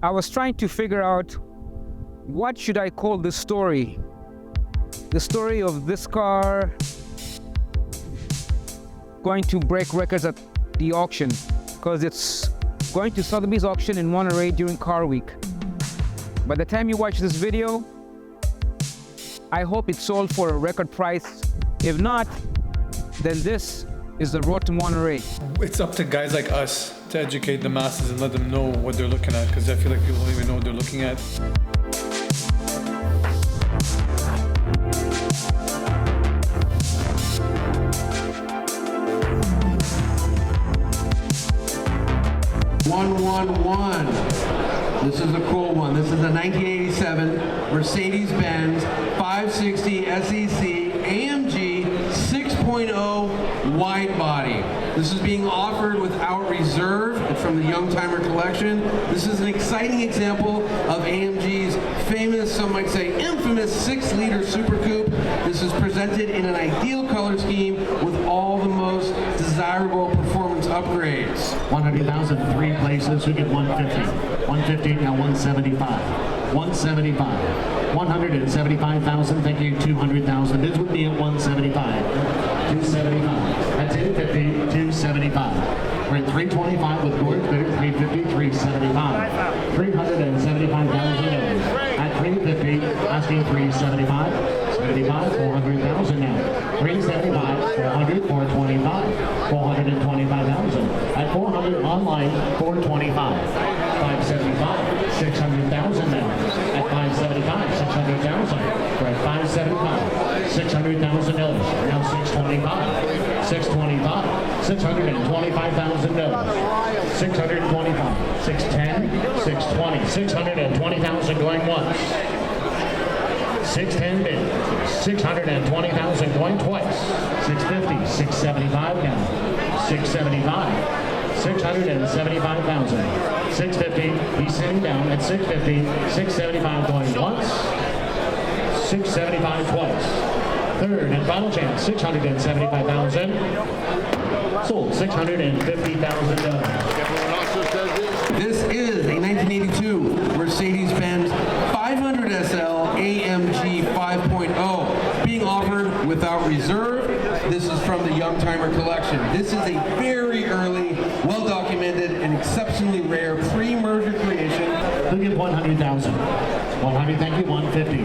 I was trying to figure out what should I call this story. The story of this car going to break records at the auction, because it's going to Sotheby's auction in Monterey during Car Week. By the time you watch this video, I hope it's sold for a record price. If not, then this is the road to Monterey. It's up to guys like us to educate the masses and let them know what they're looking at, because I feel like people don't even know what they're looking at. This is a cool one. This is a 1987 Mercedes-Benz 560 SEC AMG 6.0 wide body. This is being offered without reserve. It's from the Youngtimer collection. This is an exciting example of AMG's famous, some might say infamous, 6-liter Super Coupe. This is presented in an ideal color scheme with all the most desirable performance upgrades. 100,000, 3 places, who get 150? 150, now 175. 175. 175,000, thank you, 200,000. Bids would be at 175. 275. At 250, 275. We're at 325 with Gordon bidder, 350, 375. 375,000 at 350, asking 375. 75, 400,000 now. 375, 400, 425. 425,000. At 400 online, 425. 575, 600,000 now. At 575, 600,000. We're at 575, 600,000 dollars. Now 625, 625, 625,000 dollars. 625, 610, 620, 620,000 going once. 610 bid, 620,000 going twice. 650, 675 now. 675, 675,000. 650, he's sitting down at 650, 675 going once. 675 twice. Third and final chance, 675,000. Sold, $650,000. This is a 1982 Mercedes-Benz 560SEL AMG 5.0 being offered without reserve. This is from the Youngtimer collection. This is a very early, well-documented, and exceptionally rare pre-merger creation. Look at 100,000. 100, thank you, 150.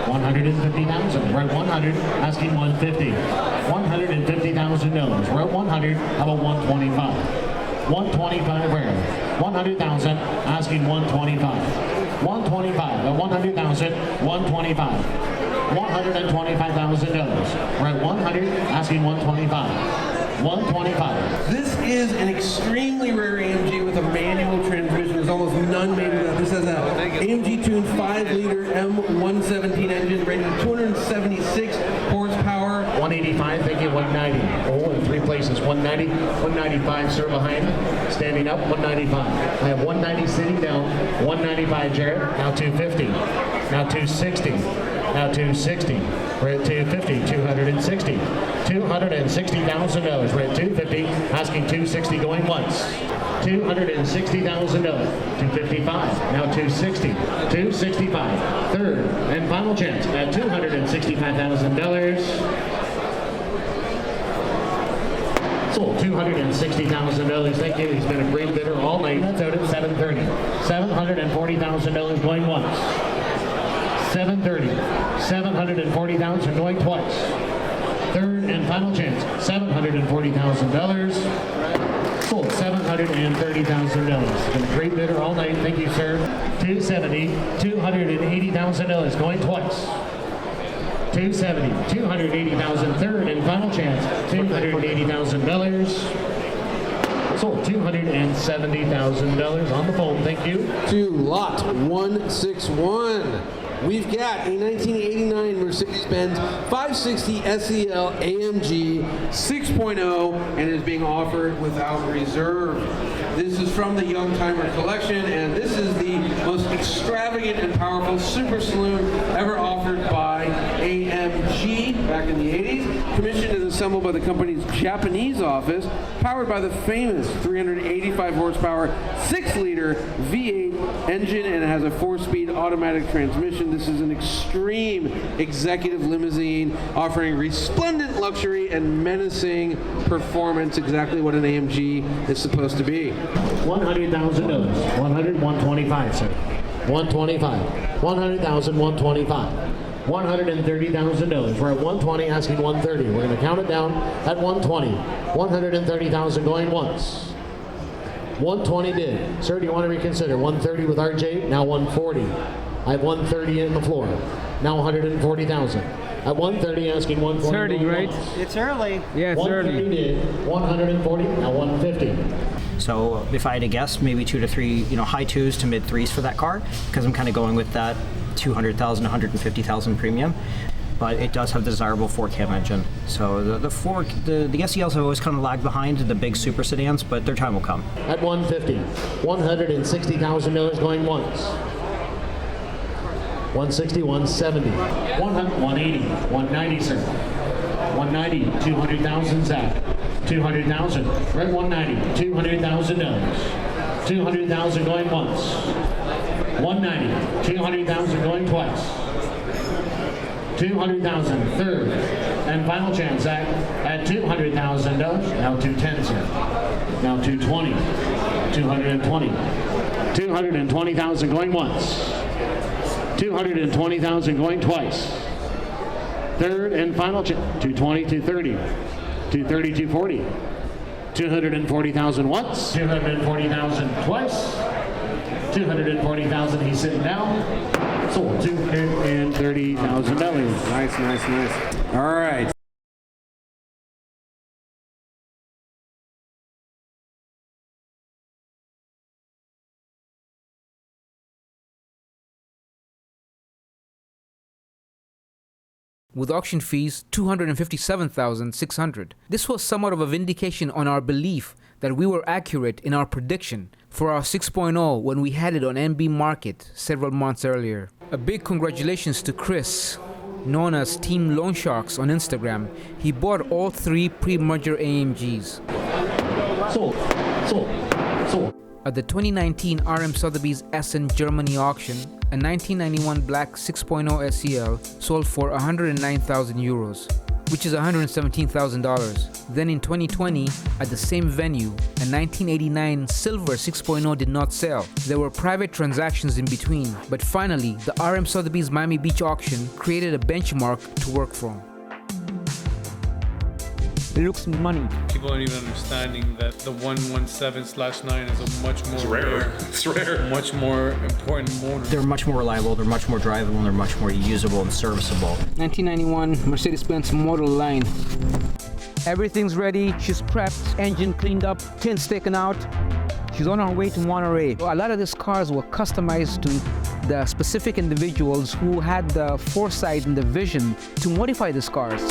150,000. We're at 100, asking 150. $150,000. We're at 100, how about 125? 125 rare. 100,000, asking 125. 125, at 100,000, 125. $125,000. We're at 100, asking 125. 125. This is an extremely rare AMG with a manual transmission. There's almost none made of that. This has an AMG-tuned 5-liter M117 engine rated at 276 horsepower. 185, thank you, 190. Oh, in 3 places, 190, 195, sir, behind, standing up, 195. I have 190 sitting down, 195, Jared, now 250, now 260, now 260. We're at 250, 260. $260,000. We're at 250, asking 260 going once. $260,000. 255, now 260. 265. Third and final chance at $265,000. Sold $260,000. Thank you. He's been a great bidder all night. That's out at 730. $740,000 going once. 730. 740,000 going twice. Third and final chance. $740,000. Sold $730,000. Been a great bidder all night. Thank you, sir. 270. $280,000 going twice. 270, $280,000, third and final chance, $280,000. Sold $270,000 on the phone, thank you. To lot 161. We've got a 1989 Mercedes-Benz 560 SEL AMG 6.0 and is being offered without reserve. This is from the Youngtimer collection, and this is the most extravagant and powerful super saloon ever offered by AMG back in the 80s. Commissioned in the assembled by the company's Japanese office, powered by the famous 385 horsepower, 6-liter V-8 engine, and it has a 4-speed automatic transmission. This is an extreme executive limousine offering resplendent luxury and menacing performance, exactly what an AMG is supposed to be. $100,000. 100, 125, sir. 125. 100,000, 125. $130,000. We're at 120, asking 130. We're going to count it down at 120. 130,000 going once. 120 bid. Sir, do you want to reconsider? 130 with RJ, now 140. I have 130 in the floor. Now 140,000. At 130, asking 140. 30, right? Once. It's early. Yeah, it's 130 early. bid. 140, now 150. So if I had to guess, maybe 2 to 3, high 2s to mid 3s for that car, because I'm kind of going with that 200,000, 150,000 premium. But it does have the desirable 4-cam engine. So the SELs have always kind of lagged behind the big super sedans, but their time will come. At 150, $160,000 going once. 160, 170, 100, 180, 190, sir. 190, 200,000, Zach. 200,000. We're at 190, $200,000. 200,000 going once. 190, 200,000 going twice. 200,000, third and final chance, Zach, at $200,000. Now 210, sir. Now 220, 220, 220,000 going once. 220,000 going twice. Third and final chance, 220, 230, 230, 240, 240,000 once. 240,000 twice. 240,000. He's sitting down. Sold $230,000. Nice, nice, nice. All right. With auction fees $257,600. This was somewhat of a vindication on our belief that we were accurate in our prediction for our 6.0 when we had it on MB Market several months earlier. A big congratulations to Chris, known as Team Loan Sharks on Instagram. He bought all 3 pre-merger AMGs. Sold. At the 2019 RM Sotheby's Essen, Germany auction, a 1991 black 6.0 SEL sold for 109,000 euros, which is $117,000. Then in 2020, at the same venue, a 1989 silver 6.0 did not sell. There were private transactions in between, but finally, the RM Sotheby's Miami Beach auction created a benchmark to work from. It looks money. People aren't even understanding that the 117/9 is a much more rare. It's rare. Much more important motor. They're much more reliable, they're much more drivable, and they're much more usable and serviceable. 1991 Mercedes-Benz model line. Everything's ready, she's prepped, engine cleaned up, tints taken out. She's on her way to Monterey. A lot of these cars were customized to the specific individuals who had the foresight and the vision to modify these cars.